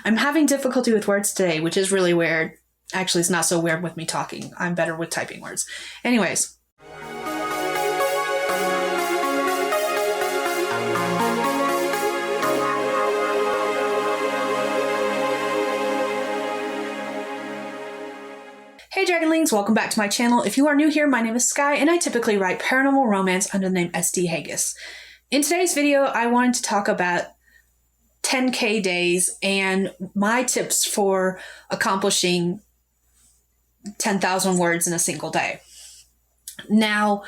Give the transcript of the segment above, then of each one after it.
I'm having difficulty with words today, which is really weird. Actually, it's not so weird with me talking. I'm better with typing words. Anyways. Hey Dragonlings, welcome back to my channel. If you are new here, my name is Skye and I typically write paranormal romance under the name SD Hegyes. In today's video, I wanted to talk about 10K days and my tips for accomplishing 10,000 words in a single day. Now,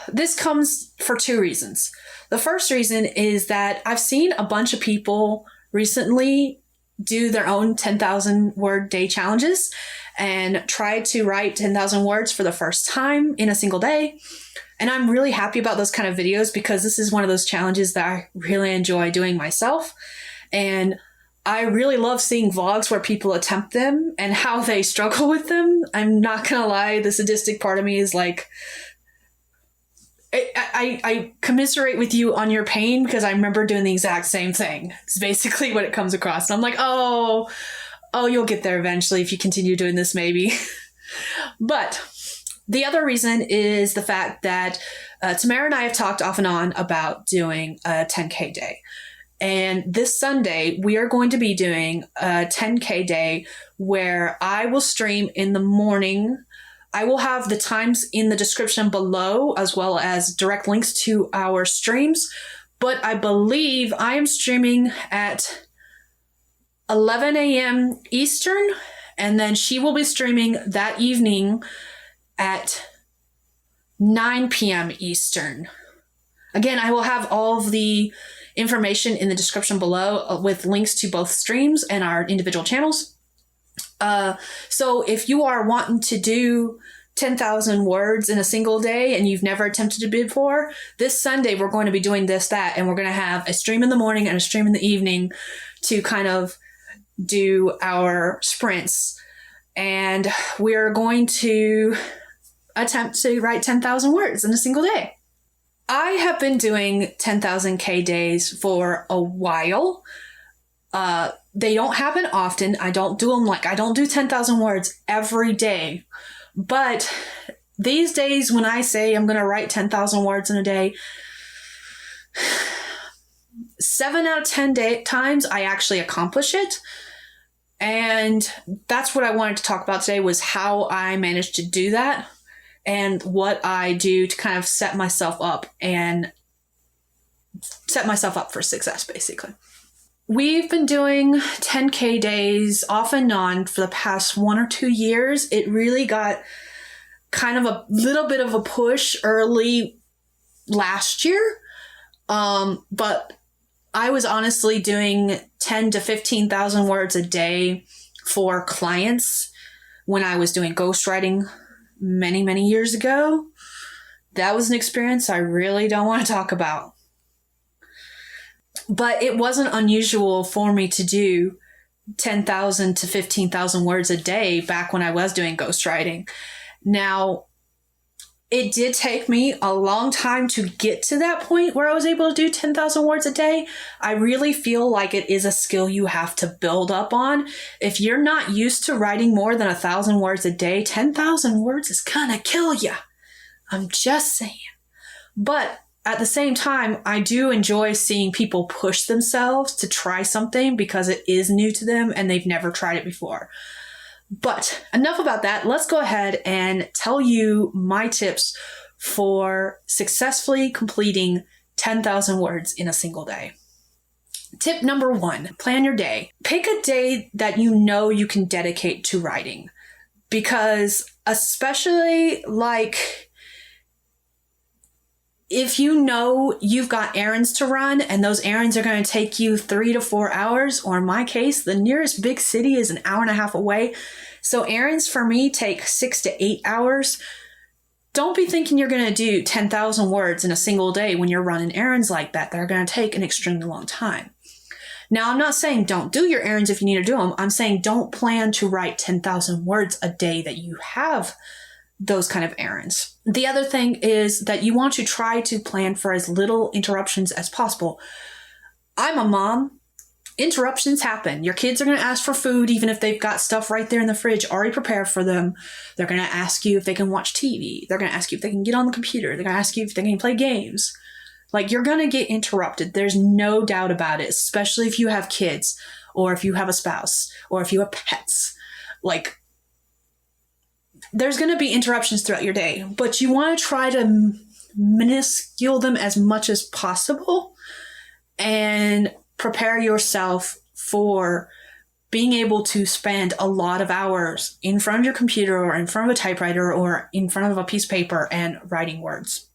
this comes for two reasons. The first reason is that I've seen a bunch of people recently do their own 10,000 word day challenges and try to write 10,000 words for the first time in a single day. And I'm really happy about those kind of videos because this is one of those challenges that I really enjoy doing myself. And I really love seeing vlogs where people attempt them and how they struggle with them. I'm not gonna lie, the sadistic part of me is like, I commiserate with you on your pain because I remember doing the exact same thing. It's basically what it comes across. And I'm like, oh, you'll get there eventually if you continue doing this, maybe. But the other reason is the fact that Tamara and I have talked off and on about doing a 10K day. And this Sunday, we are going to be doing a 10K day where I will stream in the morning. I will have the times in the description below, as well as direct links to our streams. But I believe I am streaming at 11 a.m. Eastern, and then she will be streaming that evening at 9 p.m. Eastern. Again, I will have all of the information in the description below with links to both streams and our individual channels. So if you are wanting to do 10,000 words in a single day and you've never attempted it before, this Sunday we're going to be doing that, and we're going to have a stream in the morning and a stream in the evening to kind of do our sprints. And we're going to attempt to write 10,000 words in a single day. I have been doing 10,000K days for a while. They don't happen often. I don't do 10,000 words every day. But these days when I say I'm going to write 10,000 words in a day, 7 out of 10 times I actually accomplish it. And that's what I wanted to talk about today, was how I managed to do that and what I do to kind of set myself up for success, basically. We've been doing 10K days off and on for the past 1 or 2 years. It really got kind of a little bit of a push early last year. But I was honestly doing 10 to 15,000 words a day for clients when I was doing ghostwriting many, many years ago. That was an experience I really don't want to talk about. But it wasn't unusual for me to do 10,000 to 15,000 words a day back when I was doing ghostwriting. Now, it did take me a long time to get to that point where I was able to do 10,000 words a day. I really feel like it is a skill you have to build up on. If you're not used to writing more than 1,000 words a day, 10,000 words is gonna kill you. I'm just saying. But at the same time, I do enjoy seeing people push themselves to try something because it is new to them and they've never tried it before. But enough about that. Let's go ahead and tell you my tips for successfully completing 10,000 words in a single day. Tip number 1, plan your day. Pick a day that you know you can dedicate to writing, because especially if you know you've got errands to run and those errands are going to take you 3 to 4 hours, or in my case, the nearest big city is an hour and a half away. So errands for me take 6 to 8 hours. Don't be thinking you're going to do 10,000 words in a single day when you're running errands like that. They're going to take an extremely long time. Now, I'm not saying don't do your errands if you need to do them. I'm saying don't plan to write 10,000 words a day that you have those kind of errands. The other thing is that you want to try to plan for as little interruptions as possible. I'm a mom, Interruptions happen. Your kids are going to ask for food, even if they've got stuff right there in the fridge already prepared for them. They're going to ask you if they can watch TV. They're going to ask you if they can get on the computer. They're going to ask you if they can play games. Like, you're going to get interrupted. There's no doubt about it, especially if you have kids or if you have a spouse or if you have pets. Like, there's going to be interruptions throughout your day, but you want to try to minuscule them as much as possible and prepare yourself for being able to spend a lot of hours in front of your computer or in front of a typewriter or in front of a piece of paper and writing words.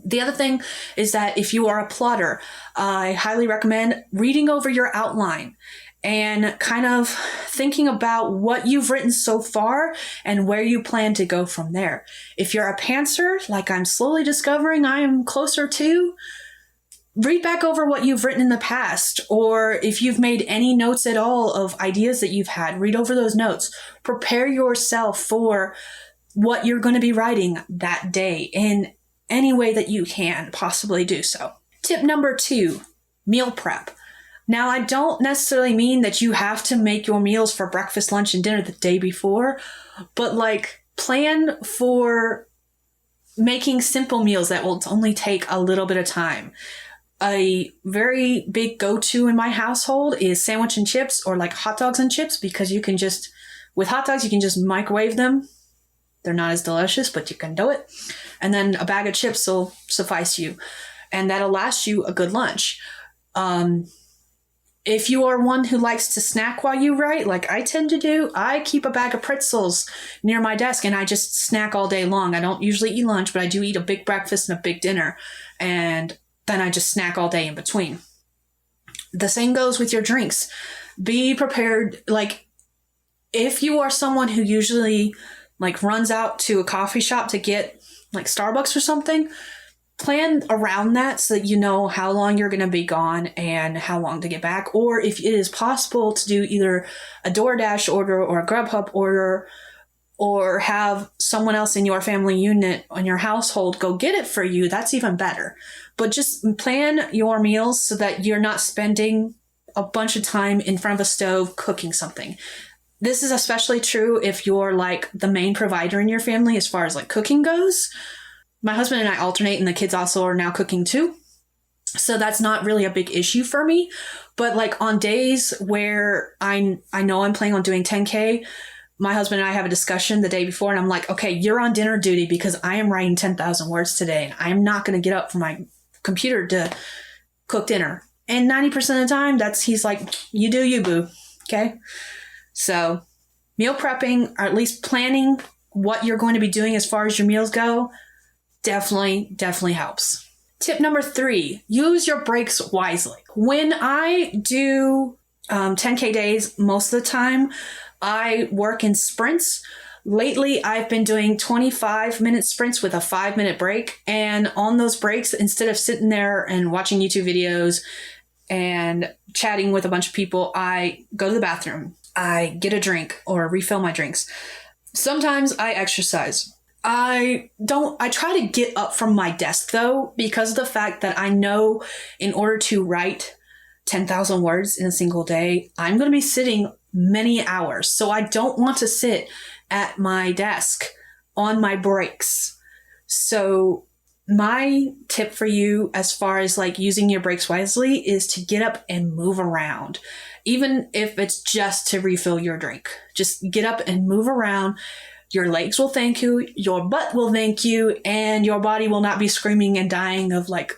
The other thing is that if you are a plotter, I highly recommend reading over your outline and kind of thinking about what you've written so far and where you plan to go from there. If you're a pantser, like I'm slowly discovering I am closer to, read back over what you've written in the past, or if you've made any notes at all of ideas that you've had, read over those notes. Prepare yourself for what you're going to be writing that day in any way that you can possibly do so. Tip number 2, meal prep. Now, I don't necessarily mean that you have to make your meals for breakfast, lunch, and dinner the day before, but like plan for making simple meals that will only take a little bit of time. A very big go-to in my household is sandwich and chips, or like hot dogs and chips, because you can just, with hot dogs, you can just microwave them. They're not as delicious, but you can do it. And then a bag of chips will suffice you, and that'll last you a good lunch. If you are one who likes to snack while you write, like I tend to do, I keep a bag of pretzels near my desk and I just snack all day long. I don't usually eat lunch, but I do eat a big breakfast and a big dinner. And then I just snack all day in between. The same goes with your drinks. Be prepared. Like, if you are someone who usually like runs out to a coffee shop to get like Starbucks or something, plan around that so that you know how long you're going to be gone and how long to get back. Or if it is possible to do either a DoorDash order or a Grubhub order, or have someone else in your family unit on your household go get it for you, that's even better. But just plan your meals so that you're not spending a bunch of time in front of a stove cooking something. This is especially true if you're like the main provider in your family as far as like cooking goes. My husband and I alternate, and the kids also are now cooking too. So that's not really a big issue for me. But like on days where I know I'm planning on doing 10K, my husband and I have a discussion the day before, and I'm like, okay, you're on dinner duty because I am writing 10,000 words today, and I'm not going to get up from my computer to cook dinner. And 90% of the time, he's like, you do you, boo. Okay? So meal prepping, or at least planning what you're going to be doing as far as your meals go, definitely helps. Tip number 3, use your breaks wisely. When I do 10K days, most of the time, I work in sprints. Lately, I've been doing 25-minute sprints with a 5-minute break. And on those breaks, instead of sitting there and watching YouTube videos and chatting with a bunch of people, I go to the bathroom. I get a drink or refill my drinks. Sometimes I exercise. I try to get up from my desk though, because of the fact that I know in order to write 10,000 words in a single day, I'm going to be sitting many hours. So I don't want to sit at my desk on my breaks. So my tip for you as far as like using your breaks wisely is to get up and move around. Even if it's just to refill your drink, just get up and move around. Your legs will thank you, your butt will thank you, and your body will not be screaming and dying of like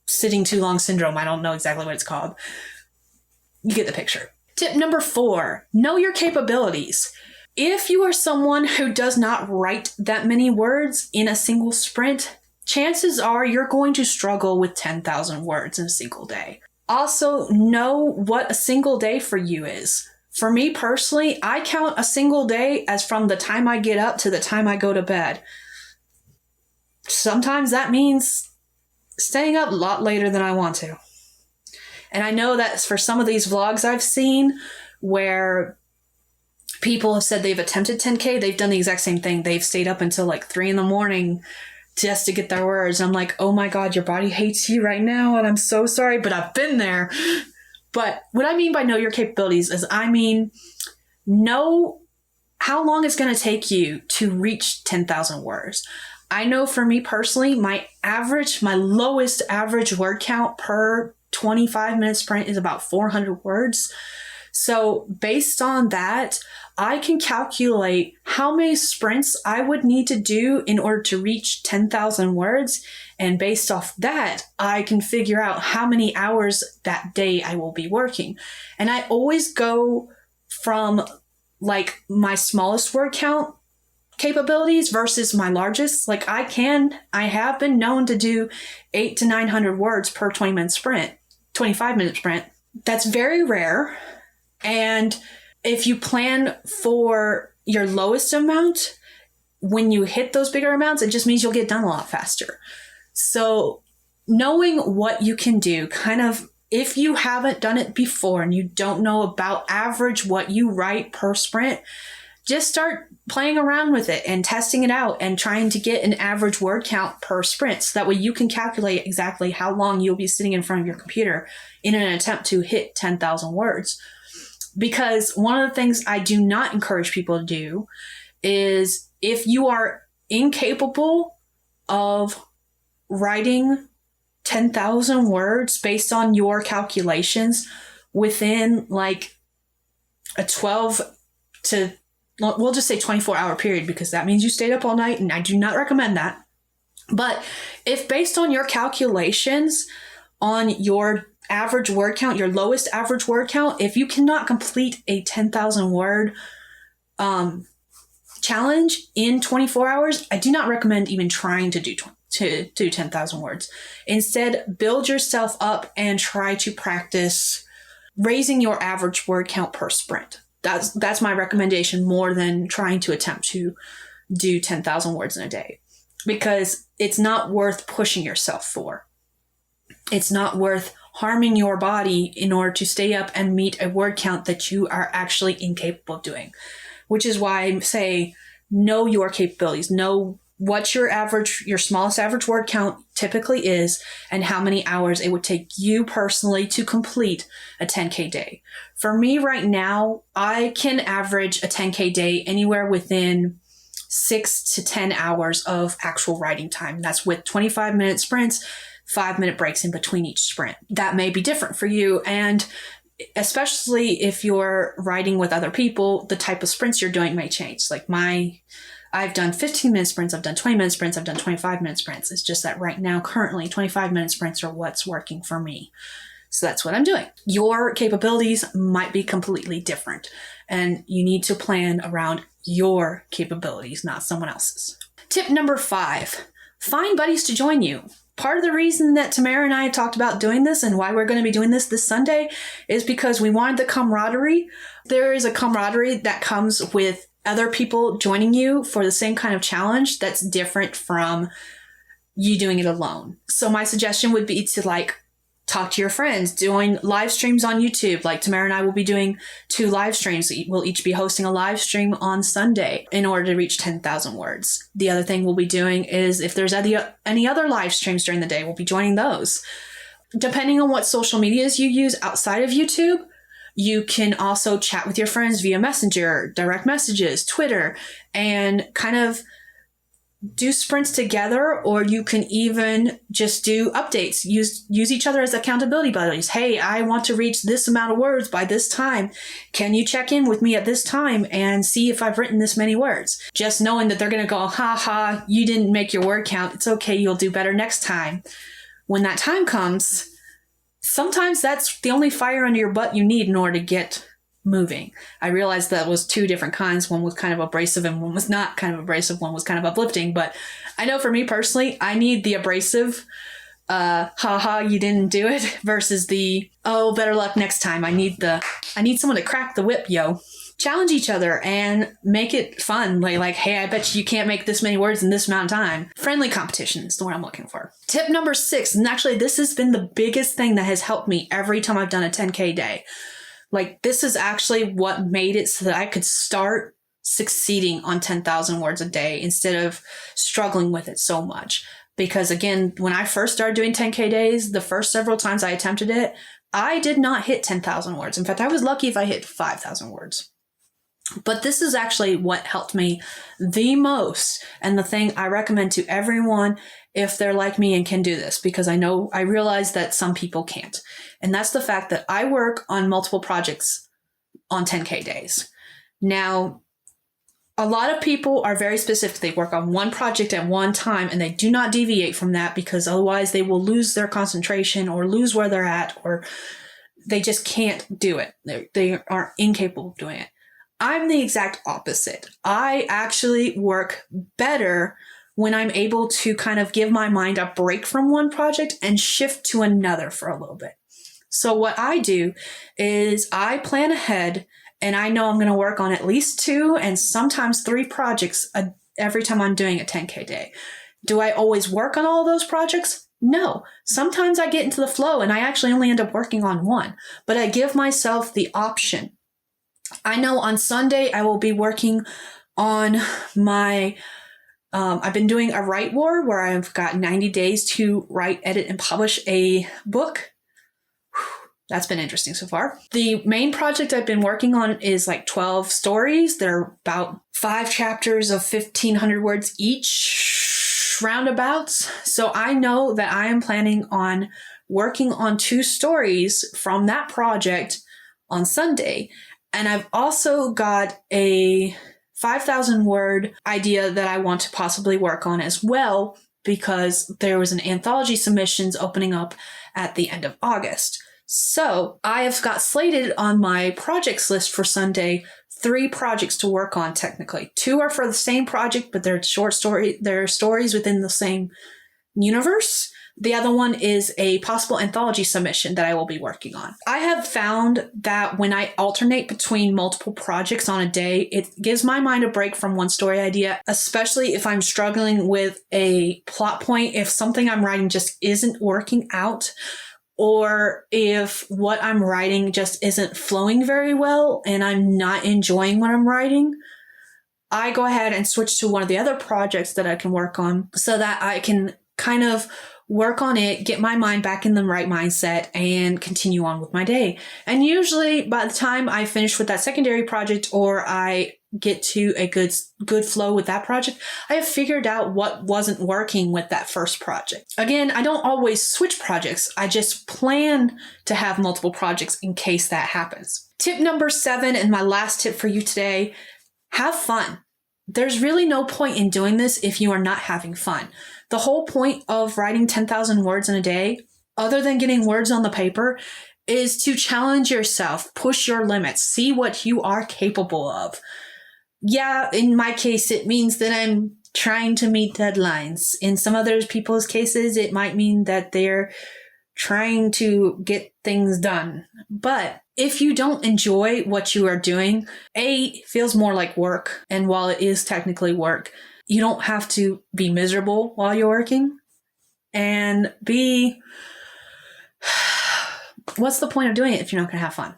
sitting too long syndrome. I don't know exactly what it's called. You get the picture. Tip number 4, know your capabilities. If you are someone who does not write that many words in a single sprint, chances are you're going to struggle with 10,000 words in a single day. Also, know what a single day for you is. For me personally, I count a single day as from the time I get up to the time I go to bed. Sometimes that means staying up a lot later than I want to. And I know that for some of these vlogs I've seen where people have said they've attempted 10K, they've done the exact same thing. They've stayed up until like 3 a.m. just to get their words. I'm like, oh my God, your body hates you right now. And I'm so sorry, but I've been there. But what I mean by know your capabilities is know how long it's going to take you to reach 10,000 words. I know for me personally, my lowest average word count per 25-minute sprint is about 400 words. So based on that, I can calculate how many sprints I would need to do in order to reach 10,000 words. And based off that, I can figure out how many hours that day I will be working. And I always go from like my smallest word count capabilities versus my largest. Like I have been known to do 800 to 900 words per 25-minute sprint. That's very rare. And if you plan for your lowest amount, when you hit those bigger amounts, it just means you'll get done a lot faster. So knowing what you can do, kind of, if you haven't done it before and you don't know about average what you write per sprint, just start playing around with it and testing it out and trying to get an average word count per sprint. So that way you can calculate exactly how long you'll be sitting in front of your computer in an attempt to hit 10,000 words. Because one of the things I do not encourage people to do is, if you are incapable of writing 10,000 words based on your calculations within like a 12 to, we'll just say 24-hour period, because that means you stayed up all night, and I do not recommend that. But if based on your calculations on your average word count, your lowest average word count, if you cannot complete a 10,000 word challenge in 24 hours, I do not recommend even trying to do 10,000 words. Instead, build yourself up and try to practice raising your average word count per sprint. That's my recommendation, more than trying to attempt to do 10,000 words in a day, because it's not worth pushing yourself for. It's not worth harming your body in order to stay up and meet a word count that you are actually incapable of doing, which is why I say know your capabilities, know what your smallest average word count typically is, and how many hours it would take you personally to complete a 10K day. For me right now, I can average a 10K day anywhere within 6 to 10 hours of actual writing time. That's with 25-minute sprints, 5-minute breaks in between each sprint. That may be different for you, and especially if you're writing with other people, the type of sprints you're doing may change. Like I've done 15-minute sprints, I've done 20-minute sprints, I've done 25-minute sprints. It's just that right now, currently, 25-minute sprints are what's working for me. So that's what I'm doing. Your capabilities might be completely different, and you need to plan around your capabilities, not someone else's. Tip number 5, find buddies to join you. Part of the reason that Tamara and I talked about doing this and why we're going to be doing this Sunday is because we wanted the camaraderie. There is a camaraderie that comes with other people joining you for the same kind of challenge that's different from you doing it alone. So my suggestion would be to talk to your friends, join live streams on YouTube. Like Tamara and I will be doing 2 live streams. We'll each be hosting a live stream on Sunday in order to reach 10,000 words. The other thing we'll be doing is, if there's any other live streams during the day, we'll be joining those. Depending on what social medias you use outside of YouTube, you can also chat with your friends via Messenger, direct messages, Twitter, and kind of do sprints together, or you can even just do updates. Use each other as accountability buddies. Hey, I want to reach this amount of words by this time. Can you check in with me at this time and see if I've written this many words? Just knowing that they're going to go, ha, you didn't make your word count. It's okay. You'll do better next time. When that time comes, sometimes that's the only fire under your butt you need in order to get moving. I realized that was 2 different kinds. One was kind of abrasive and one was not kind of abrasive. One was kind of uplifting. But I know for me personally, I need the abrasive, you didn't do it, versus the, oh, better luck next time. I need someone to crack the whip, yo. Challenge each other and make it fun. Like, hey, I bet you can't make this many words in this amount of time. Friendly competition is the word I'm looking for. Tip number 6, and actually this has been the biggest thing that has helped me every time I've done a 10K day. Like, this is actually what made it so that I could start succeeding on 10,000 words a day instead of struggling with it so much. Because again, when I first started doing 10K days, the first several times I attempted it, I did not hit 10,000 words. In fact, I was lucky if I hit 5,000 words. But this is actually what helped me the most, and the thing I recommend to everyone if they're like me and can do this, because I realize that some people can't. And that's the fact that I work on multiple projects on 10K days. Now, a lot of people are very specific. They work on one project at one time and they do not deviate from that, because otherwise they will lose their concentration or lose where they're at, or they just can't do it. They are incapable of doing it. I'm the exact opposite. I actually work better when I'm able to kind of give my mind a break from one project and shift to another for a little bit. So what I do is I plan ahead, and I know I'm going to work on at least 2 and sometimes 3 projects every time I'm doing a 10K day. Do I always work on all those projects? No. Sometimes I get into the flow and I actually only end up working on 1, but I give myself the option. I know on Sunday I will be working on my, I've been doing a write war where I've got 90 days to write, edit, and publish a book. That's been interesting so far. The main project I've been working on is like 12 stories. They're about 5 chapters of 1,500 words each, roundabouts. So I know that I am planning on working on 2 stories from that project on Sunday. And I've also got a 5,000 word idea that I want to possibly work on as well, because there was an anthology submissions opening up at the end of August. So I have got slated on my projects list for Sunday 3 projects to work on technically. 2 are for the same project, but they're they're stories within the same universe. The other one is a possible anthology submission that I will be working on. I have found that when I alternate between multiple projects on a day, it gives my mind a break from one story idea, especially if I'm struggling with a plot point, if something I'm writing just isn't working out, or if what I'm writing just isn't flowing very well and I'm not enjoying what I'm writing. I go ahead and switch to one of the other projects that I can work on so that I can kind of work on it, get my mind back in the right mindset, and continue on with my day. And usually by the time I finish with that secondary project, or I get to a good flow with that project, I have figured out what wasn't working with that first project. Again, I don't always switch projects. I just plan to have multiple projects in case that happens. Tip number 7, and my last tip for you today, have fun. There's really no point in doing this if you are not having fun. The whole point of writing 10,000 words in a day, other than getting words on the paper, is to challenge yourself, push your limits, see what you are capable of. Yeah, in my case, it means that I'm trying to meet deadlines. In some other people's cases, it might mean that they're trying to get things done. But if you don't enjoy what you are doing, it feels more like work. And while it is technically work, you don't have to be miserable while you're working. And B, what's the point of doing it if you're not going to have fun?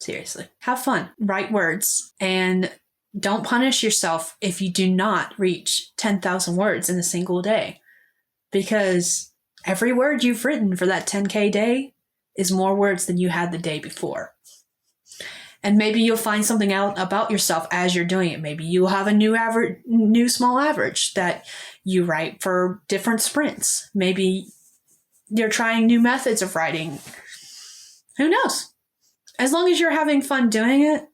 Seriously, have fun. Write words, and don't punish yourself if you do not reach 10,000 words in a single day, because every word you've written for that 10K day is more words than you had the day before. And maybe you'll find something out about yourself as you're doing it. Maybe you'll have a new small average that you write for different sprints. Maybe you're trying new methods of writing. Who knows? As long as you're having fun doing it,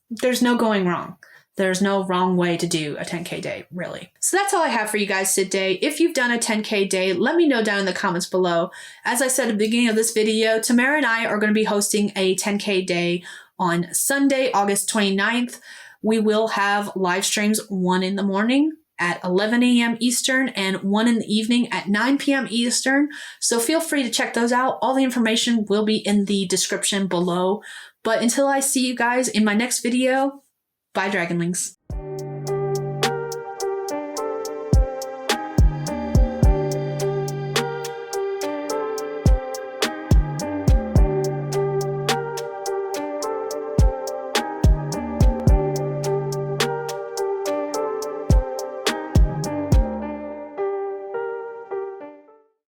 there's no going wrong. There's no wrong way to do a 10K day, really. So that's all I have for you guys today. If you've done a 10K day, let me know down in the comments below. As I said at the beginning of this video, Tamara and I are going to be hosting a 10K day on Sunday, August 29th. We will have live streams, 1 in the morning at 11 a.m. Eastern and 1 in the evening at 9 p.m. Eastern. So feel free to check those out. All the information will be in the description below. But until I see you guys in my next video, bye, Dragonlings.